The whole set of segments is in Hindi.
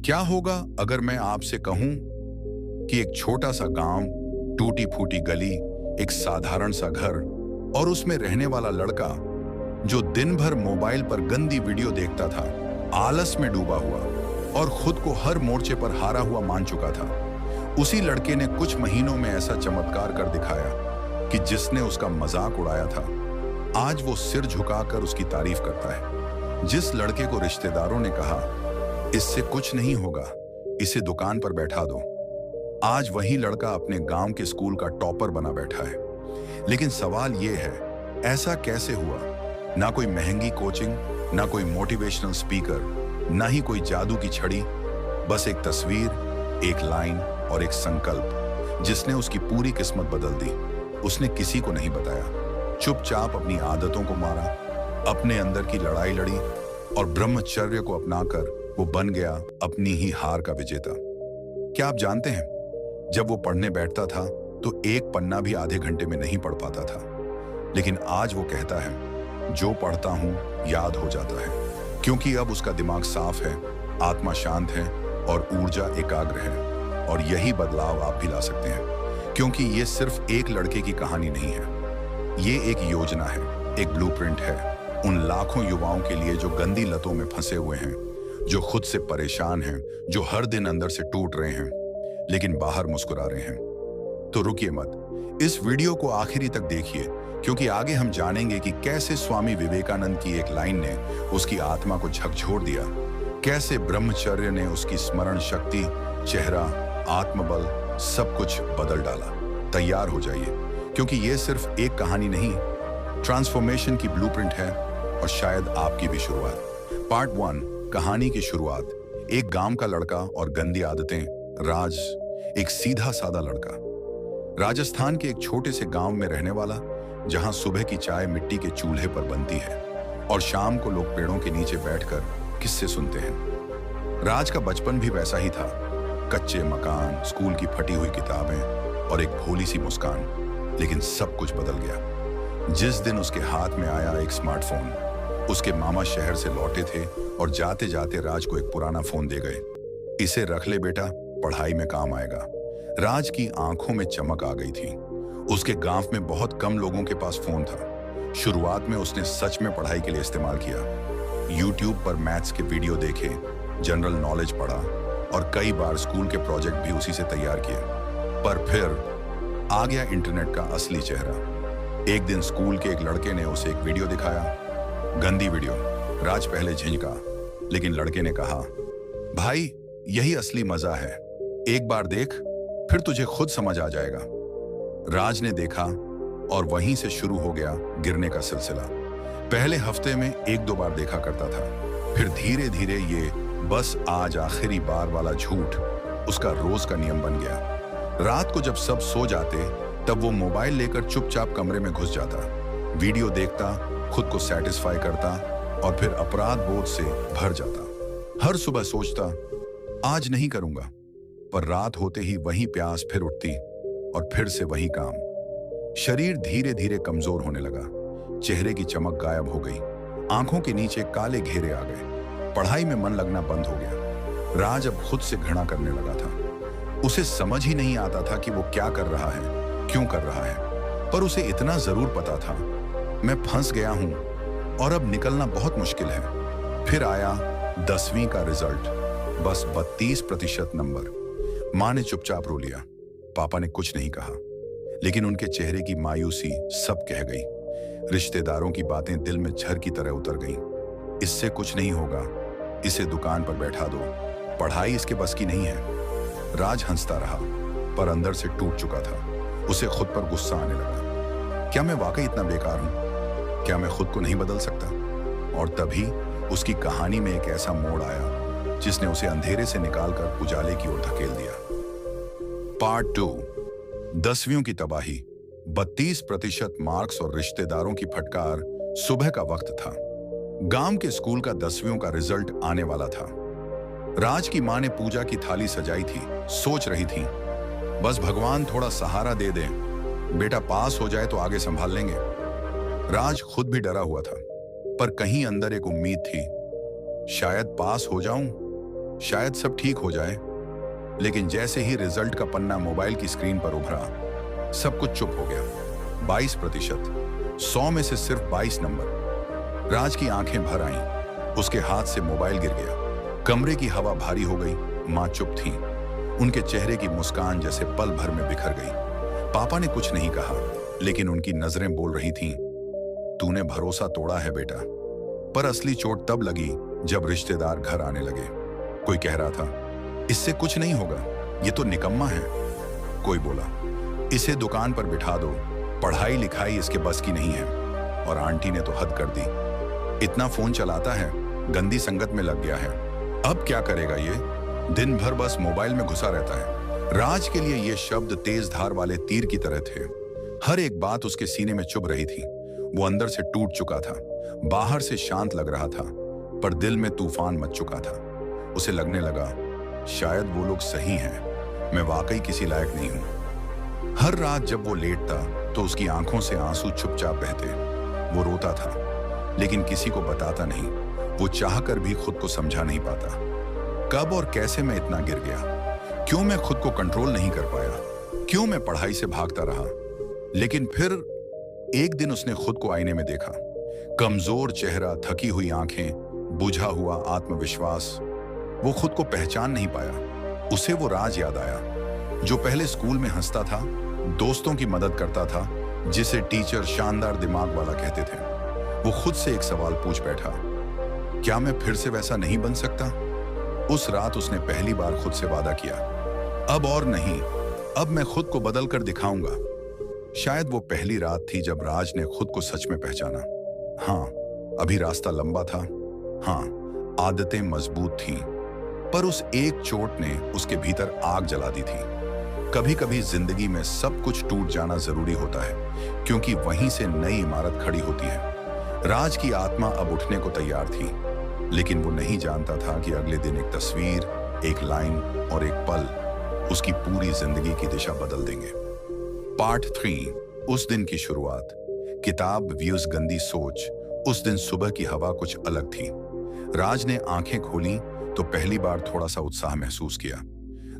क्या होगा अगर मैं आपसे कहूं कि एक छोटा सा गांव, टूटी फूटी गली, एक साधारण सा घर और उसमें रहने वाला लड़का जो दिन भर मोबाइल पर गंदी वीडियो देखता था, आलस में डूबा हुआ और खुद को हर मोर्चे पर हारा हुआ मान चुका था। उसी लड़के ने कुछ महीनों में ऐसा चमत्कार कर दिखाया कि जिसने उसका मजाक उड़ाया था, आज वो सिर झुकाकर उसकी तारीफ करता है। जिस लड़के को रिश्तेदारों ने कहा, इससे कुछ नहीं होगा, इसे दुकान पर बैठा दो, आज वही लड़का अपने गांव के स्कूल का टॉपर बना बैठा है। लेकिन सवाल ये है, ऐसा कैसे हुआ? ना कोई महंगी कोचिंग, ना कोई मोटिवेशनल स्पीकर, ना ही कोई जादू की छड़ी, बस एक तस्वीर, एक लाइन और एक संकल्प जिसने उसकी पूरी किस्मत बदल दी। उसने किसी को नहीं बताया, चुपचाप अपनी आदतों को मारा, अपने अंदर की लड़ाई लड़ी और ब्रह्मचर्य को अपनाकर वो बन गया अपनी ही हार का विजेता। क्या आप जानते हैं, जब वो पढ़ने बैठता था तो एक पन्ना भी आधे घंटे में नहीं पढ़ पाता था, लेकिन आज वो कहता है, जो पढ़ता हूं याद हो जाता है, क्योंकि अब उसका दिमाग साफ है, आत्मा शांत है और ऊर्जा एकाग्र है। और यही बदलाव आप भी ला सकते हैं, क्योंकि ये सिर्फ एक लड़के की कहानी नहीं है, ये एक योजना है, एक ब्लूप्रिंट है उन लाखों युवाओं के लिए जो गंदी लतों में फंसे हुए हैं, जो खुद से परेशान हैं, जो हर दिन अंदर से टूट रहे हैं लेकिन बाहर मुस्कुरा रहे हैं। तो रुकिए मत, इस वीडियो को आखिरी तक देखिए, क्योंकि आगे हम जानेंगे कि कैसे स्वामी विवेकानंद की एक लाइन ने उसकी आत्मा को झकझोर दिया, कैसे ब्रह्मचर्य ने उसकी स्मरण शक्ति, चेहरा, आत्मबल सब कुछ बदल डाला। तैयार हो जाइए, क्योंकि ये सिर्फ एक कहानी नहीं, ट्रांसफॉर्मेशन की ब्लूप्रिंट है और शायद आपकी भी शुरुआत। पार्ट 1, कहानी की शुरुआत। एक गांव का लड़का और गंदी आदतें। राज एक सीधा साधा लड़का, राजस्थान के एक छोटे से गांव में रहने वाला, जहां सुबह की चाय मिट्टी के चूल्हे पर बनती है और शाम को लोग पेड़ों के नीचे बैठकर किस्से सुनते हैं। राज का बचपन भी वैसा ही था, कच्चे मकान, स्कूल की फटी हुई किताबें और एक भोली सी मुस्कान। लेकिन सब कुछ बदल गया जिस दिन उसके हाथ में आया एक स्मार्टफोन। उसके मामा शहर से लौटे थे और जाते जाते राज को एक पुराना फोन दे गए। इसे रख ले बेटा, पढ़ाई में काम आएगा। राज की आंखों में चमक आ गई थी। उसके गांव में बहुत कम लोगों के पास फोन था। शुरुआत में उसने सच में पढ़ाई के लिए इस्तेमाल किया। यूट्यूब पर मैथ्स के वीडियो देखे, जनरल नॉलेज पढ़ा और कई बार स्कूल के प्रोजेक्ट भी उसी से तैयार किए। पर फिर आ गया इंटरनेट का असली चेहरा। एक दिन स्कूल के एक लड़के ने उसे एक वीडियो दिखाया, गंदी वीडियो। राज पहले झिझका, लेकिन लड़के ने कहा, भाई यही असली मजा है, एक बार देख, फिर तुझे खुद समझ आ जाएगा। राज ने देखा और वहीं से शुरू हो गया गिरने का सिलसिला। पहले हफ्ते में 1-2 बार देखा करता था, फिर धीरे धीरे ये बस आज आखिरी बार वाला झूठ उसका रोज का नियम बन गया। रात को जब सब सो जाते, तब वो मोबाइल लेकर चुपचाप कमरे में घुस जाता, वीडियो देखता, खुद को सेटिस्फाई करता और फिर अपराध बोध से भर जाता। हर सुबह सोचता, आज नहीं करूंगा, पर रात होते ही वही प्यास फिर उठती और फिर से वही काम। शरीर धीरे धीरे कमजोर होने लगा, चेहरे की चमक गायब हो गई, आंखों के नीचे काले घेरे आ गए, पढ़ाई में मन लगना बंद हो गया। राज अब खुद से घृणा करने लगा था। उसे समझ ही नहीं आता था कि वो क्या कर रहा है, क्यों कर रहा है, पर उसे इतना जरूर पता था, मैं फंस गया हूं और अब निकलना बहुत मुश्किल है। फिर आया 10वीं का रिजल्ट, बस 32% नंबर। माँ ने चुपचाप रो लिया, पापा ने कुछ नहीं कहा, लेकिन उनके चेहरे की मायूसी सब कह गई। रिश्तेदारों की बातें दिल में झर की तरह उतर गईं। इससे कुछ नहीं होगा, इसे दुकान पर बैठा दो, पढ़ाई इसके बस की नहीं है। राज हंसता रहा, पर अंदर से टूट चुका था। उसे खुद पर गुस्सा आने लगा, क्या मैं वाकई इतना बेकार हूं? क्या मैं खुद को नहीं बदल सकता? और तभी उसकी कहानी में एक ऐसा मोड़ आया जिसने उसे अंधेरे से निकालकर उजाले की ओर धकेल दिया। पार्ट 2, 10वीं की तबाही। 32% मार्क्स और रिश्तेदारों की फटकार। सुबह का वक्त था, गांव के स्कूल का 10वीं का रिजल्ट आने वाला था। राज की मां ने पूजा की थाली सजाई थी, सोच रही थी, बस भगवान थोड़ा सहारा दे दे, बेटा पास हो जाए तो आगे संभाल लेंगे। राज खुद भी डरा हुआ था, पर कहीं अंदर एक उम्मीद थी, शायद पास हो जाऊं, शायद सब ठीक हो जाए। लेकिन जैसे ही रिजल्ट का पन्ना मोबाइल की स्क्रीन पर उभरा, सब कुछ चुप हो गया। 22%, 100 में से सिर्फ 22 नंबर। राज की आंखें भर आईं। उसके हाथ से मोबाइल गिर गया। कमरे की हवा भारी हो गई। मां चुप थी। उनके चेहरे की मुस्कान जैसे पल भर में बिखर गई। पापा ने कुछ नहीं कहा, लेकिन उनकी नजरें बोल रही थीं, तूने भरोसा तोड़ा है बेटा। पर असली चोट तब लगी जब रिश्तेदार घर आने लगे। कोई कह रहा था, इससे कुछ नहीं होगा, ये तो निकम्मा है। कोई बोला, इसे दुकान पर बिठा दो, पढ़ाई लिखाई इसके बस की नहीं है। और आंटी ने तो हद कर दी, इतना फोन चलाता है, गंदी संगत में लग गया है, अब क्या करेगा ये, दिन भर बस मोबाइल में घुसा रहता है। राज के लिए ये शब्द तेज धार वाले तीर की तरह थे। हर एक बात उसके सीने में चुभ रही थी। वो अंदर से टूट चुका था, बाहर से शांत लग रहा था, पर दिल में तूफान मच चुका था। उसे लगने लगा, शायद वो लोग सही हैं, मैं वाकई किसी लायक नहीं हूं। हर रात जब वो लेटता तो उसकी आंखों से आंसू चुपचाप बहते। वो रोता था, लेकिन किसी को बताता नहीं। वो चाहकर भी खुद को समझा नहीं पाता। कब और कैसे मैं इतना गिर गया? क्यों मैं खुद को कंट्रोल नहीं कर पाया? क्यों मैं पढ़ाई से भागता रहा? लेकिन फिर एक दिन उसने खुद को आईने में देखा। कमजोर चेहरा, थकी हुई आंखें, बुझा हुआ आत्मविश्वास। वो खुद को पहचान नहीं पाया। उसे वो राज याद आया, जो पहले स्कूल में हंसता था, दोस्तों की मदद करता था, जिसे टीचर शानदार दिमाग वाला कहते थे। वो खुद से एक सवाल पूछ बैठा, क्या मैं फिर से वैसा नहीं बन सकता? उस रात उसने पहली बार खुद से वादा किया, अब और नहीं, अब मैं खुद को बदल कर दिखाऊंगा। शायद वो पहली रात थी जब राज ने खुद को सच में पहचाना। हाँ, अभी रास्ता लंबा था, हाँ, आदतें मजबूत थीं, पर उस एक चोट ने उसके भीतर आग जला दी थी। कभी कभी जिंदगी में सब कुछ टूट जाना जरूरी होता है, क्योंकि वहीं से नई इमारत खड़ी होती है। राज की आत्मा अब उठने को तैयार थी, लेकिन वो नहीं जानता था कि अगले दिन एक तस्वीर, एक लाइन और एक पल उसकी पूरी जिंदगी की दिशा बदल देंगे। पार्ट 3, उस दिन की शुरुआत। किताब व्यूज गंदी सोच। उस दिन सुबह की हवा कुछ अलग थी। राज ने आंखें खोली तो पहली बार थोड़ा सा उत्साह महसूस किया।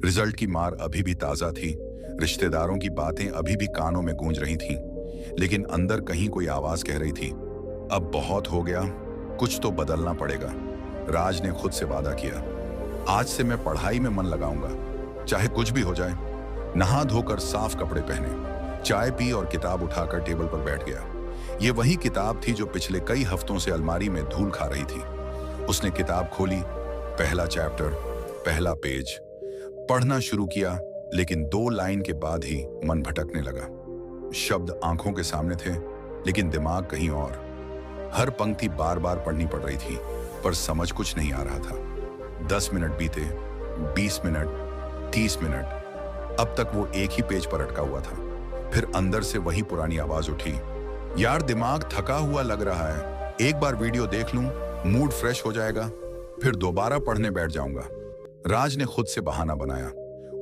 रिजल्ट की मार अभी भी ताजा थी, रिश्तेदारों की बातें अभी भी कानों में गूंज रही थीं, लेकिन अंदर कहीं कोई आवाज कह रही थी, अब बहुत हो गया, कुछ तो बदलना पड़ेगा। राज ने खुद से वादा किया, आज से मैं पढ़ाई में मन लगाऊंगा, चाहे कुछ भी हो जाए। नहा धोकर साफ कपड़े पहने, चाय पी और किताब उठाकर टेबल पर बैठ गया। ये वही किताब थी जो पिछले कई हफ्तों से अलमारी में धूल खा रही थी। उसने किताब खोली, पहला चैप्टर, पहला पेज पढ़ना शुरू किया, लेकिन 2 लाइन के बाद ही मन भटकने लगा। शब्द आंखों के सामने थे, लेकिन दिमाग कहीं और। हर पंक्ति बार बार पढ़नी पड़ रही थी, पर समझ कुछ नहीं आ रहा था। 10 मिनट बीते, 20 मिनट, 30 मिनट, अब तक वो एक ही पेज पर अटका हुआ था। फिर अंदर से वही पुरानी आवाज उठी, यार दिमाग थका हुआ लग रहा है, एक बार वीडियो देख लूं, मूड फ्रेश हो जाएगा, फिर दोबारा पढ़ने बैठ जाऊंगा। राज ने खुद से बहाना बनाया।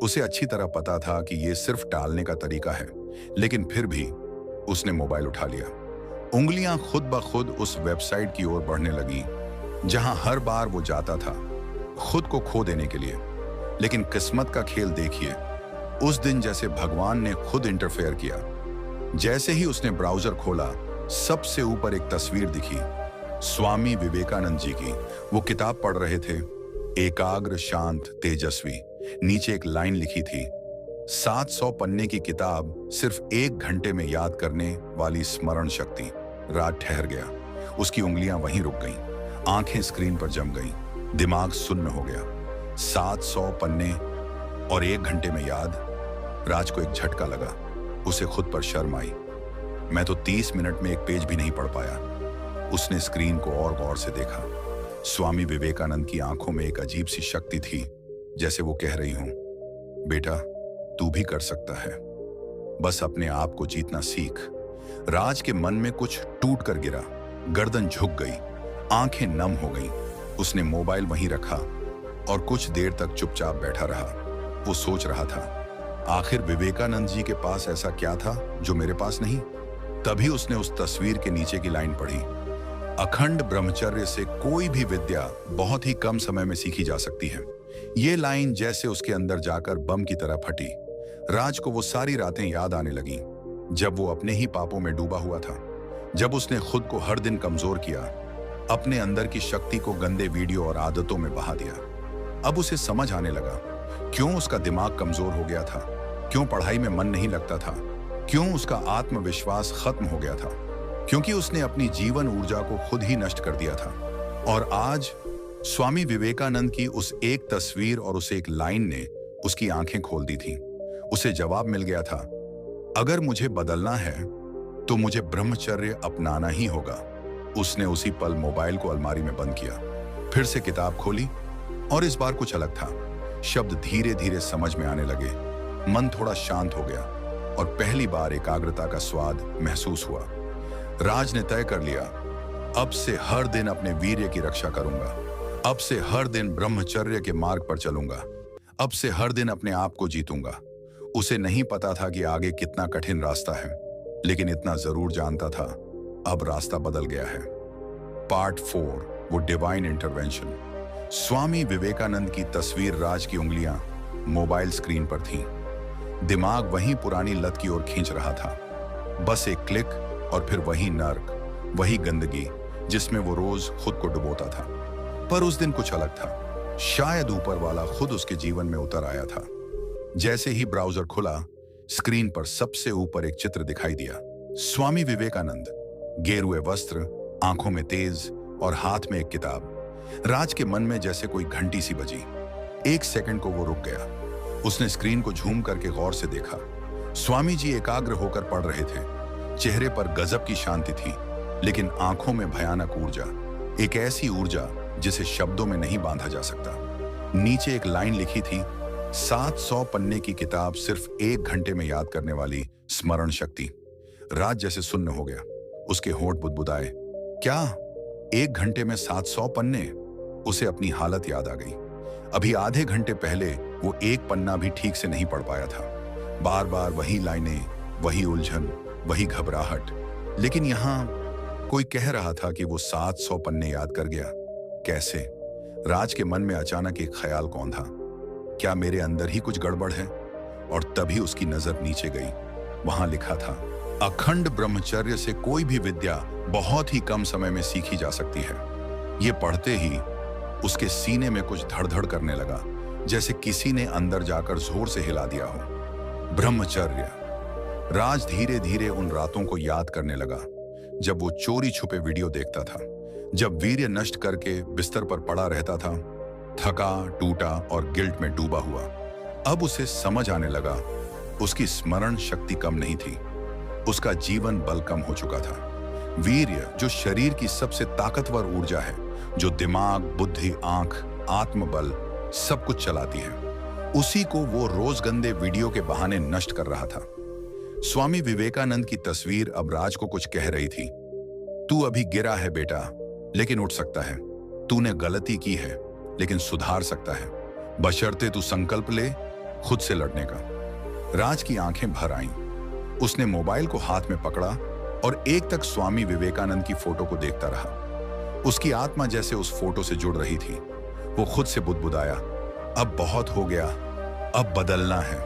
उसे अच्छी तरह पता था कि ये सिर्फ टालने का तरीका है, लेकिन फिर भी उसने मोबाइल उठा लिया। उंगलियां खुद ब खुद उस वेबसाइट की ओर बढ़ने लगी, जहां हर बार वो जाता था खुद को खो देने के लिए। लेकिन किस्मत का खेल देखिए, उस दिन जैसे भगवान ने खुद इंटरफेयर किया। जैसे ही उसने ब्राउजर खोला, सबसे ऊपर एक तस्वीर दिखी, स्वामी विवेकानंद जी की। वो किताब पढ़ रहे थे, एकाग्र, शांत, तेजस्वी। नीचे एक लाइन लिखी थी, 700 पन्ने की किताब, सिर्फ 1 घंटे में याद करने वाली स्मरण शक्ति। राज ठहर गया, उसकी उंगलियां वहीं रुक गईं, आंखें स्क्रीन पर जम गईं, दिमाग सुन्न हो गया। 700 पन्ने और 1 घंटे में याद। राज को एक झटका लगा, उसे खुद पर शर्म आई। मैं तो 30 मिनट में एक पेज भी नहीं पढ़ पाया। उसने स्क्रीन को और गौर से देखा। स्वामी विवेकानंद की आंखों में एक अजीब सी शक्ति थी, जैसे वो कह रही हूं, बेटा तू भी कर सकता है, बस अपने आप को जीतना सीख। राज के मन में कुछ टूट कर गिरा, गर्दन झुक गई, आंखें नम हो गईं। उसने मोबाइल वहीं रखा और कुछ देर तक चुपचाप बैठा रहा। वो सोच रहा था, आखिर विवेकानंद जी के पास ऐसा क्या था जो मेरे पास नहीं? तभी उसने उस तस्वीर के नीचे की लाइन पढ़ी, अखंड ब्रह्मचर्य से कोई भी विद्या बहुत ही कम समय में सीखी जा सकती है। ये लाइन जैसे उसके अंदर जाकर बम की तरह फटी। राज को वो सारी रातें याद आने लगी जब वो अपने ही पापों में डूबा हुआ था, जब उसने खुद को हर दिन कमजोर किया, अपने अंदर की शक्ति को गंदे वीडियो और आदतों में बहा दिया। अब उसे समझ आने लगा क्यों उसका दिमाग कमजोर हो गया था, क्यों पढ़ाई में मन नहीं लगता था, क्यों उसका आत्मविश्वास खत्म हो गया था, क्योंकि उसने अपनी जीवन ऊर्जा को खुद ही नष्ट कर दिया था। और आज स्वामी विवेकानंद की उस एक तस्वीर और उस एक लाइन ने उसकी आंखें खोल दी थी। उसे जवाब मिल गया था, अगर मुझे बदलना है तो मुझे ब्रह्मचर्य अपनाना ही होगा। उसने उसी पल मोबाइल को अलमारी में बंद किया, फिर से किताब खोली और इस बार कुछ अलग था। शब्द धीरे धीरे समझ में आने लगे, मन थोड़ा शांत हो गया और पहली बार एकाग्रता का स्वाद महसूस हुआ। राज ने तय कर लिया, अब से हर दिन अपने वीर्य की रक्षा करूंगा, अब से हर दिन ब्रह्मचर्य के मार्ग पर चलूंगा, अब से हर दिन अपने आप को जीतूंगा। उसे नहीं पता था कि आगे कितना कठिन रास्ता है, लेकिन इतना जरूर जानता था, अब रास्ता बदल गया है। पार्ट 4, वो डिवाइन इंटरवेंशन। स्वामी विवेकानंद की तस्वीर राज की उंगलियां मोबाइल स्क्रीन पर थीं। दिमाग वही पुरानी लत की ओर खींच रहा था। बस एक क्लिक और फिर वही नर्क, वही गंदगी जिसमें वो रोज खुद को डुबोता था। पर उस दिन कुछ अलग था। शायद ऊपर वाला खुद उसके जीवन में उतर आया था। जैसे ही ब्राउजर खुला, स्क्रीन पर सबसे ऊपर एक चित्र दिखाई दिया। स्वामी विवेकानंद, गेरुए वस्त्र, आंखों में तेज और हाथ में एक किताब। राज के मन में जैसे कोई घंटी सी बजी। एक सेकंड को वो रुक गया। उसने स्क्रीन को झूम करके गौर से देखा। स्वामी जी एकाग्र होकर पढ़ रहे थे। चेहरे पर गजब की शांति थी, लेकिन आंखों में भयानक ऊर्जा, एक ऐसी ऊर्जा जिसे शब्दों में नहीं बांधा जा सकता। नीचे एक लाइन लिखी थी, 700 पन्ने की किताब सिर्फ 1 घंटे में याद करने वाली स्मरण शक्ति। राज जैसे सुन्न हो गया। उसके होंठ बुदबुदाए। क्या 1 घंटे में 700 पन्ने? उसे अपनी हालत याद आ गई। अभी आधे घंटे पहले वो एक पन्ना भी ठीक से नहीं पढ़ पाया था। बार बार वही लाइनें, वही उलझन, वही घबराहट। लेकिन यहां कोई कह रहा था कि वो 700 पन्ने याद कर गया। कैसे? राज के मन में अचानक एक ख्याल कौंधा, क्या मेरे अंदर ही कुछ गड़बड़ है? और तभी उसकी नजर नीचे गई। वहां लिखा था, अखंड ब्रह्मचर्य से कोई भी विद्या बहुत ही कम समय में सीखी जा सकती है। ये पढ़ते ही उसके सीने में कुछ धड़धड़ करने लगा, जैसे किसी ने अंदर जाकर जोर से हिला दिया हो। ब्रह्मचर्य। राज धीरे धीरे उन रातों को याद करने लगा जब वो चोरी छुपे वीडियो देखता था, जब वीर्य नष्ट करके बिस्तर पर पड़ा रहता था, थका, टूटा और गिल्ट में डूबा हुआ। अब उसे समझ आने लगा, उसकी स्मरण शक्ति कम नहीं थी, उसका जीवन बल कम हो चुका था। वीर्य, जो शरीर की सबसे ताकतवर ऊर्जा है, जो दिमाग, बुद्धि, आंख, आत्मबल सब कुछ चलाती है, उसी को वो रोज गंदे वीडियो के बहाने नष्ट कर रहा था। स्वामी विवेकानंद की तस्वीर अब राज को कुछ कह रही थी। तू अभी गिरा है बेटा, लेकिन उठ सकता है। तूने गलती की है, लेकिन सुधार सकता है, बशर्ते तू संकल्प ले खुद से लड़ने का। राज की आंखें भर आईं। उसने मोबाइल को हाथ में पकड़ा और एक तक स्वामी विवेकानंद की फोटो को देखता रहा। उसकी आत्मा जैसे उस फोटो से जुड़ रही थी। वो खुद से बुदबुदाया, अब बहुत हो गया, अब बदलना है,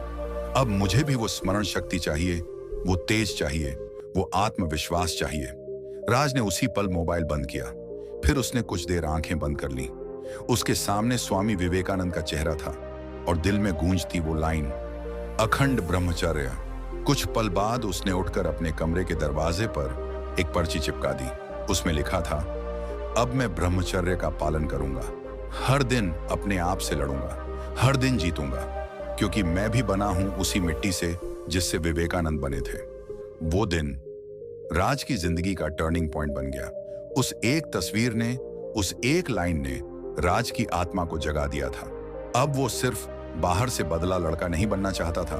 अब मुझे भी वो स्मरण शक्ति चाहिए, वो तेज चाहिए, वो आत्मविश्वास चाहिए। राज ने उसी पल मोबाइल बंद किया। फिर उसने कुछ देर आंखें बंद कर ली। उसके सामने स्वामी विवेकानंद का चेहरा था और दिल में गूंजती वो लाइन, अखंड ब्रह्मचर्य। कुछ पल बाद उसने उठकर अपने कमरे के दरवाजे पर एक पर्ची चिपका दी। उसमें लिखा था, अब मैं ब्रह्मचर्य का पालन करूंगा, हर दिन अपने आप से लड़ूंगा, हर दिन जीतूंगा, क्योंकि मैं भी बना हूं उसी मिट्टी से जिससे विवेकानंद बने थे। वो दिन राज की जिंदगी का टर्निंग पॉइंट बन गया। उस एक तस्वीर ने, उस एक लाइन ने राज की आत्मा को जगा दिया था। अब वो सिर्फ बाहर से बदला लड़का नहीं बनना चाहता था,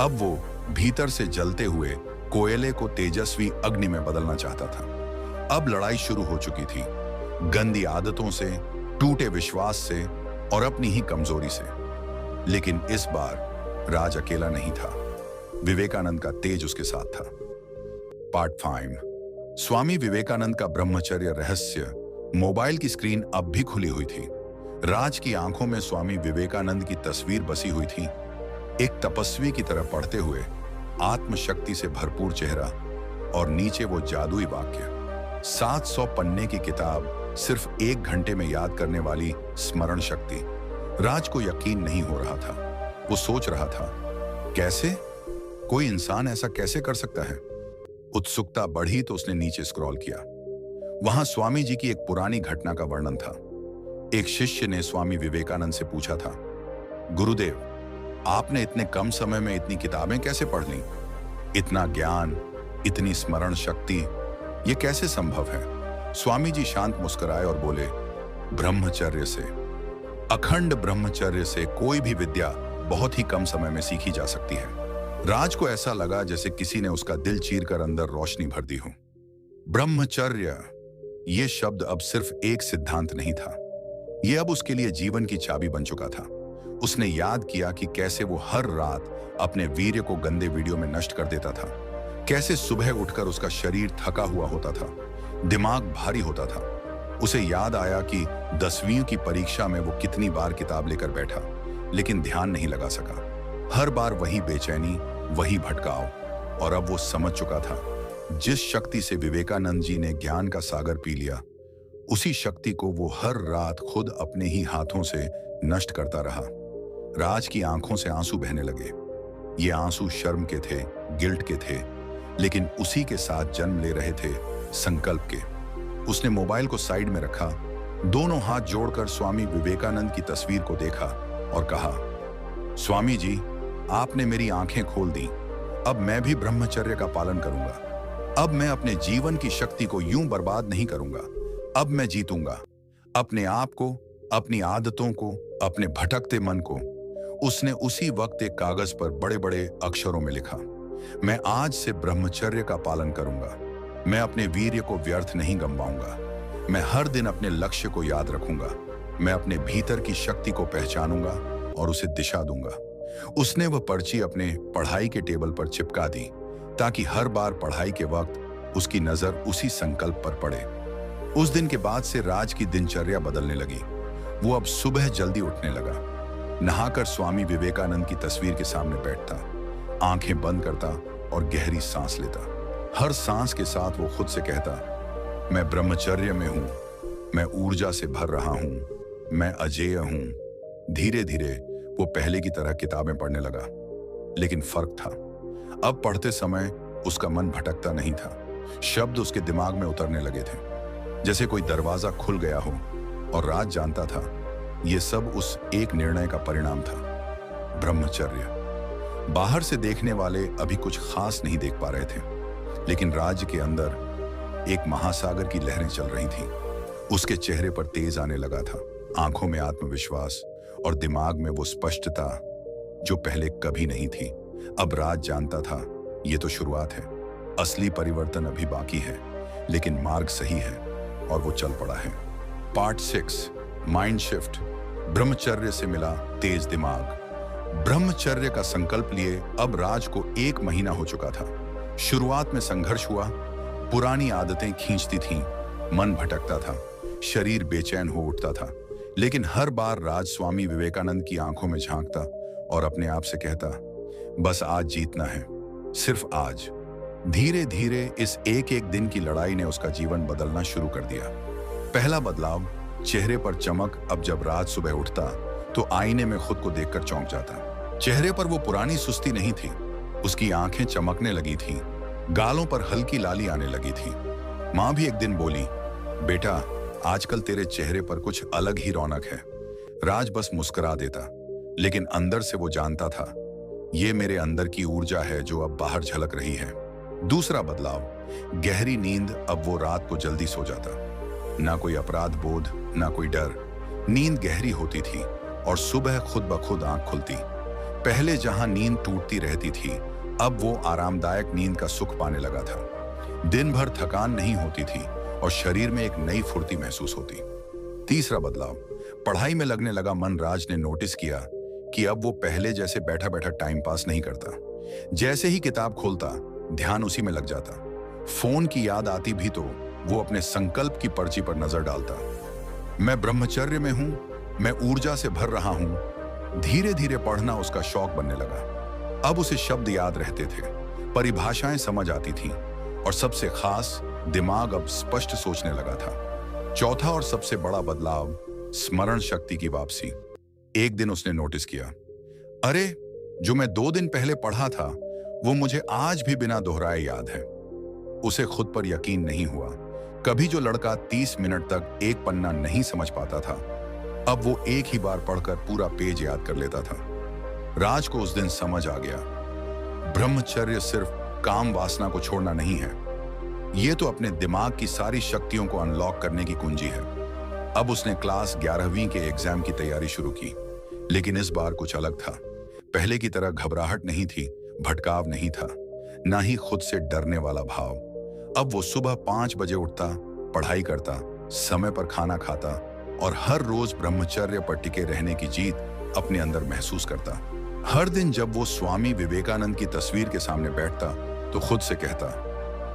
अब वो भीतर से जलते हुए कोयले को तेजस्वी अग्नि में बदलना चाहता था। अब लड़ाई शुरू हो चुकी थी, गंदी आदतों से, टूटे विश्वास से और अपनी ही कमजोरी से। लेकिन इस बार राज अकेला नहीं था, विवेकानंद का तेज उसके साथ था। पार्ट 5, स्वामी विवेकानंद का ब्रह्मचर्य रहस्य। मोबाइल की स्क्रीन अब भी खुली हुई थी। राज की आंखों में स्वामी विवेकानंद की तस्वीर बसी हुई थी, एक तपस्वी की तरह पढ़ते हुए, आत्मशक्ति से भरपूर चेहरा और नीचे वो जादुई वाक्य, 700 पन्ने की किताब, सिर्फ 1 घंटे में याद करने वाली स्मरण शक्ति। राज को यकीन नहीं हो रहा था। वो सोच रहा था, कैसे? कोई इंसान ऐसा कैसे कर सकता है? उत्सुकता बढ़ी तो उसने नीचे स्क्रॉल किया। वहां स्वामी जी की एक पुरानी घटना का वर्णन था। एक शिष्य ने स्वामी विवेकानंद से पूछा था, गुरुदेव, आपने इतने कम समय में इतनी किताबें कैसे पढ़ ली? इतना ज्ञान, इतनी स्मरण शक्ति, ये कैसे संभव है? स्वामी जी शांत मुस्कुराए और बोले, ब्रह्मचर्य से, अखंड ब्रह्मचर्य से कोई भी विद्या बहुत ही कम समय में सीखी जा सकती है। राज को ऐसा लगा जैसे किसी ने उसका दिल चीरकर अंदर रोशनी भर दी हो। ब्रह्मचर्य, ये शब्द अब सिर्फ एक सिद्धांत नहीं था, ये अब उसके लिए जीवन की चाबी बन चुका था। उसने याद किया कि कैसे वो हर रात अपने वीर्य को गंदे वीडियो में नष्ट कर देता था, कैसे सुबह उठकर उसका शरीर थका हुआ होता था, दिमाग भारी होता था। उसे याद आया कि 10वीं की परीक्षा में वो कितनी बार किताब लेकर बैठा, लेकिन ध्यान नहीं लगा सका। हर बार वही बेचैनी, वही भटकाव। और अब वो समझ चुका था, जिस शक्ति से विवेकानंद जी ने ज्ञान का सागर पी लिया, उसी शक्ति को वो हर रात खुद अपने ही हाथों से नष्ट करता रहा। राज की आंखों से आंसू बहने लगे। ये आंसू शर्म के थे, गिल्ट के थे, लेकिन उसी के साथ जन्म ले रहे थे संकल्प के। उसने मोबाइल को साइड में रखा, दोनों हाथ जोड़कर स्वामी विवेकानंद की तस्वीर को देखा और कहा, स्वामी जी, आपने मेरी आंखें खोल दी। अब मैं भी ब्रह्मचर्य का पालन करूंगा। अब मैं अपने जीवन की शक्ति को यूं बर्बाद नहीं करूंगा। अब मैं जीतूंगा अपने आप को, अपनी आदतों को, अपने भटकते मन को। उसने उसी वक्त एक कागज पर बड़े बड़े अक्षरों में लिखा, मैं आज से ब्रह्मचर्य का पालन करूंगा। मैं अपने वीर्य को व्यर्थ नहीं गंवाऊंगा। मैं हर दिन अपने लक्ष्य को याद रखूंगा। मैं अपने भीतर की शक्ति को पहचानूंगा और उसे दिशा दूंगा। उसने वह पर्ची अपने पढ़ाई के टेबल पर चिपका दी, ताकि हर बार पढ़ाई के वक्त उसकी नजर उसी संकल्प पर पड़े। उस दिन के बाद से राज की दिनचर्या बदलने लगी। वो अब सुबह जल्दी उठने लगा, नहाकर स्वामी विवेकानंद की तस्वीर के सामने बैठता, आंखें बंद करता और गहरी सांस लेता। हर सांस के साथ वो खुद से कहता, मैं ब्रह्मचर्य में हूं, मैं ऊर्जा से भर रहा हूं, मैं अजेय हूं। धीरे धीरे वो पहले की तरह किताबें पढ़ने लगा, लेकिन फर्क था। अब पढ़ते समय उसका मन भटकता नहीं था। शब्द उसके दिमाग में उतरने लगे थे, जैसे कोई दरवाजा खुल गया हो। और राज जानता था, ये सब उस एक निर्णय का परिणाम था, ब्रह्मचर्य। बाहर से देखने वाले अभी कुछ खास नहीं देख पा रहे थे, लेकिन राज के अंदर एक महासागर की लहरें चल रही थीं। उसके चेहरे पर तेज आने लगा था, आंखों में आत्मविश्वास और दिमाग में वो स्पष्टता जो पहले कभी नहीं थी। अब राज जानता था, ये तो शुरुआत है, असली परिवर्तन अभी बाकी है, लेकिन मार्ग सही है और वो चल पड़ा है। Part 6, mind shift. ब्रह्मचर्य से मिला तेज दिमाग। ब्रह्मचर्य का संकल्प लिए अब राज को 1 महीना हो चुका था। शुरुआत में संघर्ष हुआ, पुरानी आदतें खींचती थीं, मन भटकता था, शरीर बेचैन हो उठता था। लेकिन हर बार राज स्वामी विवेकानंद की आंखों में झांकता और अपने आप से कहता, बस आज जीतना है, सिर्फ आज। धीरे धीरे इस एक एक दिन की लड़ाई ने उसका जीवन बदलना शुरू कर दिया। पहला बदलाव, चेहरे पर चमक। अब जब राज सुबह उठता तो आईने में खुद को देखकर चौंक जाता। चेहरे पर वो पुरानी सुस्ती नहीं थी, उसकी आंखें चमकने लगी थीं, गालों पर हल्की लाली आने लगी थी। माँ भी एक दिन बोली, बेटा, आजकल तेरे चेहरे पर कुछ अलग ही रौनक है। राज बस मुस्कुरा देता, लेकिन अंदर से वो जानता था, ये मेरे अंदर की ऊर्जा है जो अब बाहर झलक रही है। दूसरा बदलाव, गहरी नींद। अब वो रात को जल्दी सो जाता, ना कोई अपराध बोध, ना कोई डर। नींद गहरी होती थी और सुबह खुद ब खुद आंख खुलती। पहले जहां नींद टूटती रहती थी, अब वो आरामदायक नींद का सुख पाने लगा था। दिन भर थकान नहीं होती थी और शरीर में एक नई फुर्ती महसूस होती। तीसरा बदलाव, पढ़ाई में लगने लगा मन। राज ने नोटिस किया कि अब वो पहले जैसे बैठा बैठा टाइम पास नहीं करता। जैसे ही किताब खोलता, ध्यान उसी में लग जाता। फोन की याद आती भी तो वो अपने संकल्प की पर्ची पर नजर डालता। मैं ब्रह्मचर्य में हूं, मैं ऊर्जा से भर रहा हूं। धीरे धीरे पढ़ना उसका शौक बनने लगा। अब उसे शब्द याद रहते थे, परिभाषाएं समझ आती थीं और सबसे खास, दिमाग अब स्पष्ट सोचने लगा था। चौथा और सबसे बड़ा बदलाव, स्मरण शक्ति की वापसी। एक दिन उसने नोटिस किया, अरे जो मैं 2 दिन पहले पढ़ा था वो मुझे आज भी बिना दोहराए याद है। उसे खुद पर यकीन नहीं हुआ। कभी जो लड़का 30 मिनट तक एक पन्ना नहीं समझ पाता था, अब वो एक ही बार पढ़कर पूरा पेज याद कर लेता था। राज को उस दिन समझ आ गया, ब्रह्मचर्य सिर्फ काम वासना को छोड़ना नहीं है, ये तो अपने दिमाग की सारी शक्तियों को अनलॉक करने की कुंजी है। अब उसने क्लास 11वीं के एग्जाम की तैयारी शुरू की, लेकिन इस बार कुछ अलग था। पहले की तरह घबराहट नहीं थी, भटकाव नहीं था, ना ही खुद से डरने वाला भाव। अब वो सुबह 5 बजे उठता, पढ़ाई करता, समय पर खाना खाता और हर रोज ब्रह्मचर्य पर टिके रहने की जीत अपने अंदर महसूस करता। हर दिन जब वो स्वामी विवेकानंद की तस्वीर के सामने बैठता तो खुद से कहता,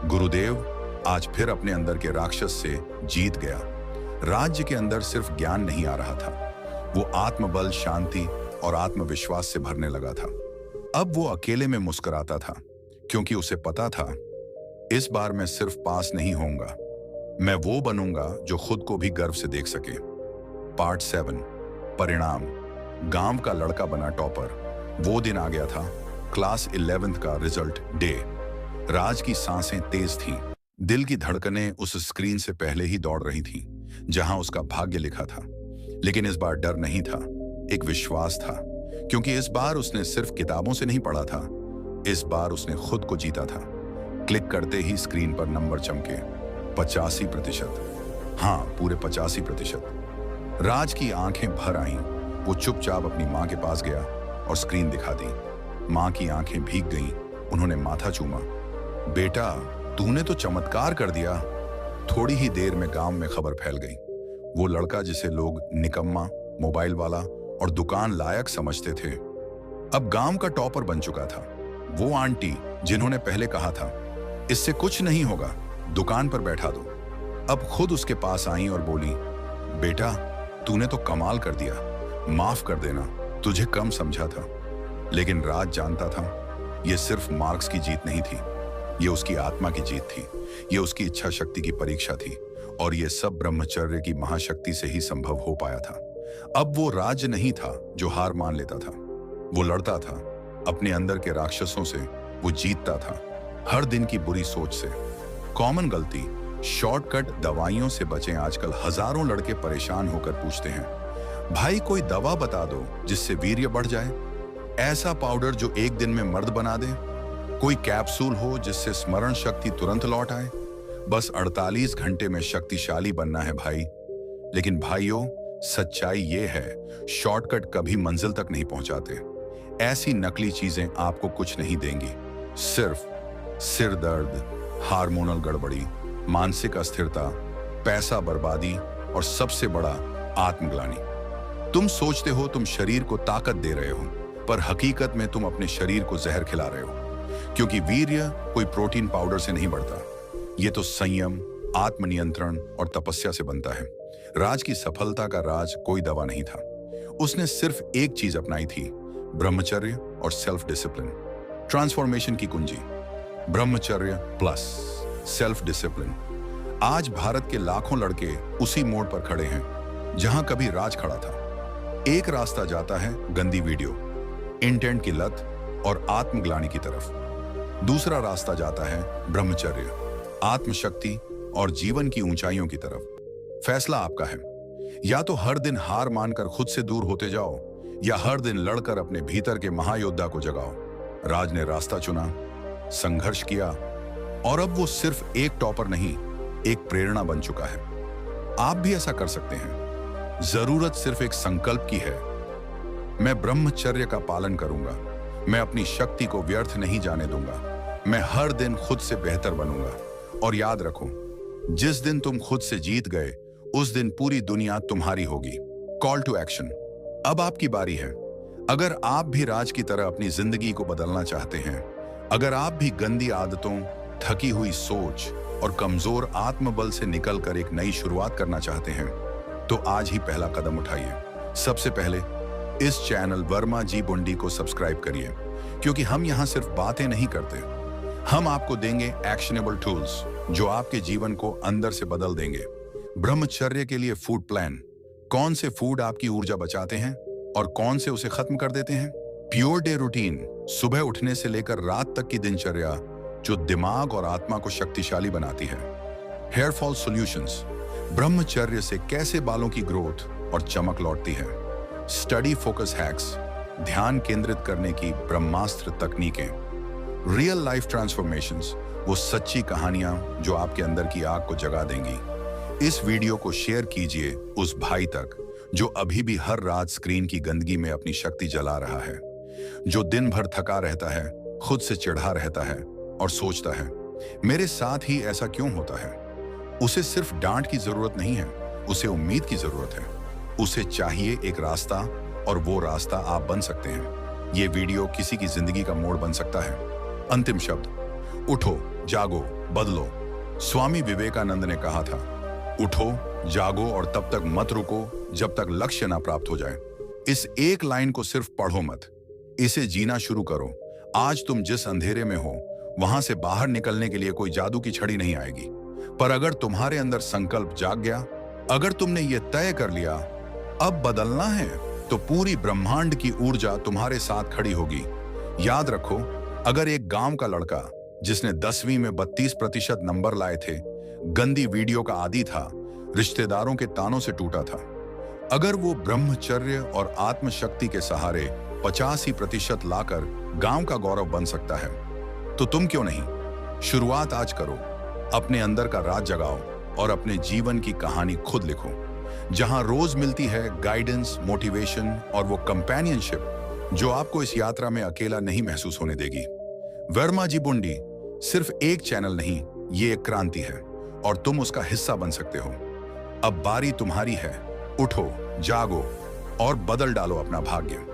गुरुदेव, आज फिर अपने अंदर के राक्षस से जीत गया। राज्य के अंदर सिर्फ ज्ञान नहीं आ रहा था, वो आत्मबल, शांति और आत्मविश्वास से भरने लगा था। अब वो अकेले में मुस्कुराता था, क्योंकि उसे पता था, इस बार मैं सिर्फ पास नहीं होऊंगा, मैं वो बनूंगा जो खुद को भी गर्व से देख सके। पार्ट 7, परिणाम। गांव का लड़का बना टॉपर। वो दिन आ गया था, क्लास 11th का रिजल्ट डे। राज की सांसें तेज थीं, दिल की धड़कनें उस स्क्रीन से पहले ही दौड़ रही थीं, जहां उसका भाग्य लिखा था। लेकिन इस बार डर नहीं था, एक विश्वास था, क्योंकि इस बार उसने सिर्फ किताबों से नहीं पढ़ा था, इस बार उसने खुद को जीता था। क्लिक करते ही स्क्रीन पर नंबर चमके, 85%। हाँ, पूरे 85%। राज की आंखें भर आईं। वो चुपचाप अपनी मां के पास गया और स्क्रीन दिखा दी। मां की आंखें भीग गईं, उन्होंने माथा चूमा। बेटा, तूने तो चमत्कार कर दिया। थोड़ी ही देर में गांव में खबर फैल गई। वो लड़का जिसे लोग निकम्मा, मोबाइल वाला और दुकान लायक समझते थे, अब गांव का टॉपर बन चुका था। वो आंटी जिन्होंने पहले कहा था, इससे कुछ नहीं होगा, दुकान पर बैठा दो, अब खुद उसके पास आई और बोली, बेटा, तूने तो कमाल कर दिया, माफ कर देना, तुझे कम समझा था। लेकिन राज जानता था, यह सिर्फ मार्क्स की जीत नहीं थी, ये उसकी आत्मा की जीत थी, ये उसकी इच्छा शक्ति की परीक्षा थी, और ये सब ब्रह्मचर्य की महाशक्ति से ही संभव हो पाया था। अब वो राज नहीं था जो हार मान लेता था, वो लड़ता था अपने अंदर के राक्षसों से, वो जीतता था हर दिन की बुरी सोच से। कॉमन गलती, शॉर्टकट दवाइयों से बचें। आजकल हजारों लड़के परेशान होकर पूछते हैं, भाई कोई दवा बता दो जिससे वीर्य बढ़ जाए, ऐसा पाउडर जो एक दिन में मर्द बना दे, कोई कैप्सूल हो जिससे स्मरण शक्ति तुरंत लौट आए। बस 48 घंटे में शक्तिशाली बनना है भाई। लेकिन भाइयों, सच्चाई ये है, शॉर्टकट कभी मंजिल तक नहीं पहुंचाते। ऐसी नकली चीजें आपको कुछ नहीं देंगी, सिर्फ सिर दर्द, हार्मोनल गड़बड़ी, मानसिक अस्थिरता, पैसा बर्बादी और सबसे बड़ा आत्मग्लानि। तुम सोचते हो तुम शरीर को ताकत दे रहे हो, पर हकीकत में तुम अपने शरीर को जहर खिला रहे हो। क्योंकि वीर्य कोई प्रोटीन पाउडर से नहीं बढ़ता, ये तो संयम, आत्मनियंत्रण और तपस्या से बनता है। राज की सफलता का राज कोई दवा नहीं था, उसने सिर्फ एक चीज अपनाई थी, ब्रह्मचर्य और सेल्फ डिसिप्लिन। ट्रांसफॉर्मेशन की कुंजी, ब्रह्मचर्य प्लस सेल्फ डिसिप्लिन। आज भारत के लाखों लड़के उसी मोड़ पर खड़े हैं जहां कभी राज खड़ा था। एक रास्ता जाता है गंदी वीडियो, इंटेंट की लत और आत्मग्लानि की तरफ। दूसरा रास्ता जाता है ब्रह्मचर्य, आत्मशक्ति और जीवन की ऊंचाइयों की तरफ। फैसला आपका है, या तो हर दिन हार मानकर खुद से दूर होते जाओ, या हर दिन लड़कर अपने भीतर के महायोद्धा को जगाओ। राज ने रास्ता चुना, संघर्ष किया, और अब वो सिर्फ एक टॉपर नहीं, एक प्रेरणा बन चुका है। आप भी ऐसा कर सकते हैं। जरूरत सिर्फ एक संकल्प की है, मैं ब्रह्मचर्य का पालन करूंगा, मैं अपनी शक्ति को व्यर्थ नहीं जाने दूंगा, मैं हर दिन खुद से बेहतर बनूंगा। और याद रखो, जिस दिन तुम खुद से जीत गए, उस दिन पूरी दुनिया तुम्हारी होगी। कॉल टू एक्शन, अब आपकी बारी है। अगर आप भी राज की तरह अपनी जिंदगी को बदलना चाहते हैं, अगर आप भी गंदी आदतों, थकी हुई सोच और कमजोर आत्मबल से निकलकर एक नई शुरुआत करना चाहते हैं, तो आज ही पहला कदम उठाइए। सबसे पहले इस चैनल वर्मा जी बुंडी को सब्सक्राइब करिए, क्योंकि हम यहाँ सिर्फ बातें नहीं करते, हम आपको देंगे एक्शनेबल टूल्स जो आपके जीवन को अंदर से बदल देंगे। ब्रह्मचर्य के लिए फूड प्लान। कौन से फूड आपकी ऊर्जा बचाते हैं और कौन से उसे खत्म कर देते हैं। प्योर डे रूटीन, सुबह उठने से लेकर रात तक की दिनचर्या जो दिमाग और आत्मा को शक्तिशाली बनाती है। हेयर फॉल सॉल्यूशंस, ब्रह्मचर्य से कैसे बालों की ग्रोथ और चमक लौटती है। स्टडी फोकस हैक्स, ध्यान केंद्रित करने की ब्रह्मास्त्र तकनीकें। रियल लाइफ ट्रांसफॉर्मेशंस, वो सच्ची कहानियां जो आपके अंदर की आग को जगा देंगी। इस वीडियो को शेयर कीजिए उस भाई तक जो अभी भी हर रात स्क्रीन की गंदगी में अपनी शक्ति जला रहा है, जो दिन भर थका रहता है, खुद से चिढ़ा रहता है और सोचता है मेरे साथ ही ऐसा क्यों होता है। उसे सिर्फ डांट की जरूरत नहीं है, उसे उम्मीद की जरूरत है। उसे चाहिए एक रास्ता, और वो रास्ता आप बन सकते हैं। ये वीडियो किसी की जिंदगी का मोड़ बन सकता है। अंतिम शब्द, उठो, जागो, बदलो। स्वामी विवेकानंद ने कहा था, उठो, जागो और तब तक मत रुको जब तक लक्ष्य ना प्राप्त हो जाए। इस एक लाइन को सिर्फ पढ़ो मत, इसे जीना शुरू करो। आज तुम जिस अंधेरे में हो वहां से बाहर निकलने के लिए कोई जादू की छड़ी नहीं आएगी, पर अगर तुम्हारे अंदर संकल्प जाग गया, अगर तुमने ये तय कर लिया अब बदलना है, तो पूरी ब्रह्मांड की ऊर्जा तुम्हारे साथ खड़ी होगी। याद रखो, अगर एक गांव का लड़का जिसने 10वीं में 32% नंबर लाए थे, गंदी वीडियो का आदी था, रिश्तेदारों के तानों से टूटा था, अगर वो ब्रह्मचर्य और आत्मशक्ति के सहारे 85% लाकर गांव का गौरव बन सकता है, तो तुम क्यों नहीं। शुरुआत आज करो, अपने अंदर का राज जगाओ और अपने जीवन की कहानी खुद लिखो, जहां रोज मिलती है गाइडेंस, मोटिवेशन और वो कंपेनियनशिप जो आपको इस यात्रा में अकेला नहीं महसूस होने देगी। वर्मा जी बुंडी सिर्फ एक चैनल नहीं, ये एक क्रांति है और तुम उसका हिस्सा बन सकते हो। अब बारी तुम्हारी है, उठो, जागो और बदल डालो अपना भाग्य।